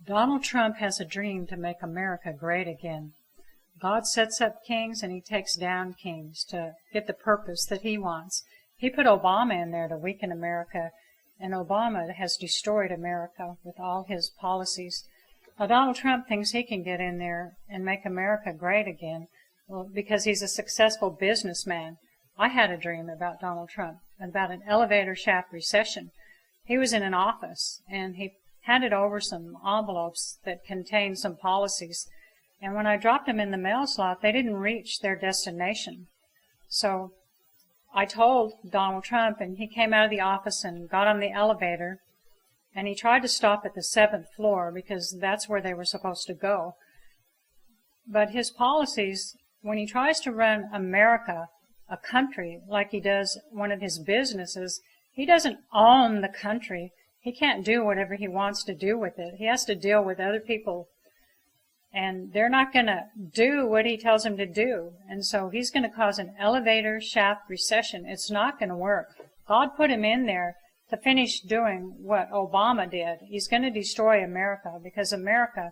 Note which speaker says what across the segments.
Speaker 1: Donald Trump has a dream to make America great again. God sets up kings and he takes down kings to get the purpose that he wants. He put Obama in there to weaken America, and Obama has destroyed America with all his policies. Now, Donald Trump thinks he can get in there and make America great again, well, because he's a successful businessman. I had a dream about Donald Trump, about an elevator shaft recession. He was in an office, and he handed over some envelopes that contained some policies. And when I dropped them in the mail slot, they didn't reach their destination. So I told Donald Trump, and he came out of the office and got on the elevator, and he tried to stop at the 7th floor because that's where they were supposed to go. But his policies, when he tries to run America, a country, like he does one of his businesses, he doesn't own the country. He can't do whatever he wants to do with it. He has to deal with other people, and they're not going to do what he tells them to do. And so he's going to cause an elevator shaft recession. It's not going to work. God put him in there to finish doing what Obama did. He's going to destroy America because America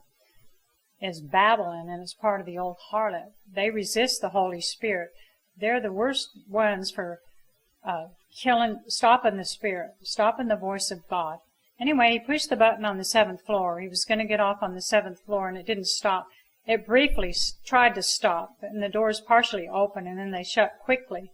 Speaker 1: is Babylon and it's part of the old harlot. They resist the Holy Spirit. They're the worst ones for stopping the Spirit, stopping the voice of God. Anyway, he pushed the button on the 7th floor. He was going to get off on the 7th floor, and it didn't stop. It briefly tried to stop, and the doors partially opened, and then they shut quickly.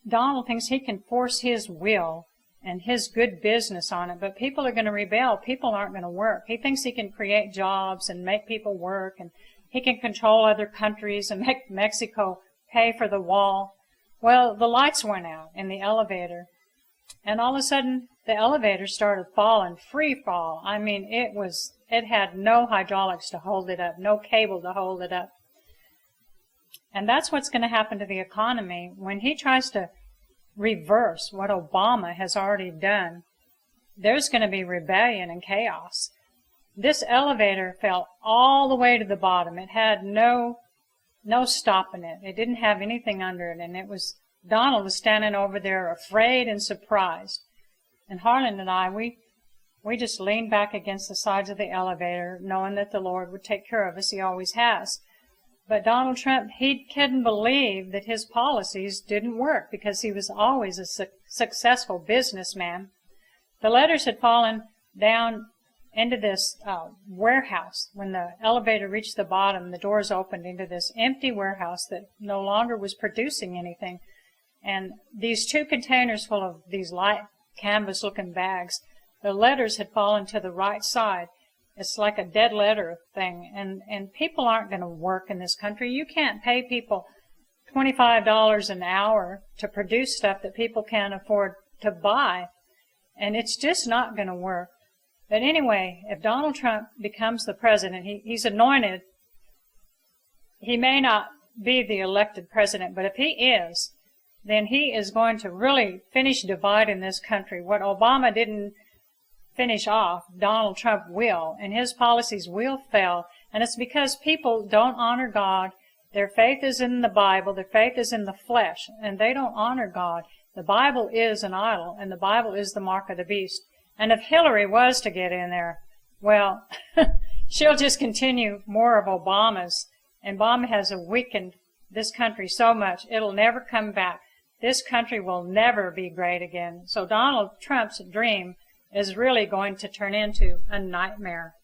Speaker 1: Donald thinks he can force his will and his good business on it, but people are going to rebel. People aren't going to work. He thinks he can create jobs and make people work, and he can control other countries and make Mexico pay for the wall. Well, the lights went out in the elevator, and all of a sudden the elevator started falling, free fall. I mean, it had no hydraulics to hold it up, no cable to hold it up. And that's what's going to happen to the economy when he tries to reverse what Obama has already done. There's going to be rebellion and chaos. This elevator fell all the way to the bottom. It had no stopping it. It didn't have anything under it, and Donald was standing over there afraid and surprised. And Harlan and I, we just leaned back against the sides of the elevator, knowing that the Lord would take care of us. He always has. But Donald Trump, he couldn't believe that his policies didn't work because he was always a successful businessman. The letters had fallen down into this warehouse. When the elevator reached the bottom, the doors opened into this empty warehouse that no longer was producing anything. And these 2 containers full of these light canvas-looking bags, the letters had fallen to the right side. It's like a dead letter thing. And people aren't going to work in this country. You can't pay people $25 an hour to produce stuff that people can't afford to buy. And it's just not going to work. But anyway, if Donald Trump becomes the president, he's anointed. He may not be the elected president, but if he is, then he is going to really finish dividing this country. What Obama didn't finish off, Donald Trump will, and his policies will fail. And it's because people don't honor God. Their faith is in the Bible. Their faith is in the flesh, and they don't honor God. The Bible is an idol, and the Bible is the mark of the beast. And if Hillary was to get in there, well, she'll just continue more of Obama's. And Obama has weakened this country so much, it'll never come back. This country will never be great again. So Donald Trump's dream is really going to turn into a nightmare.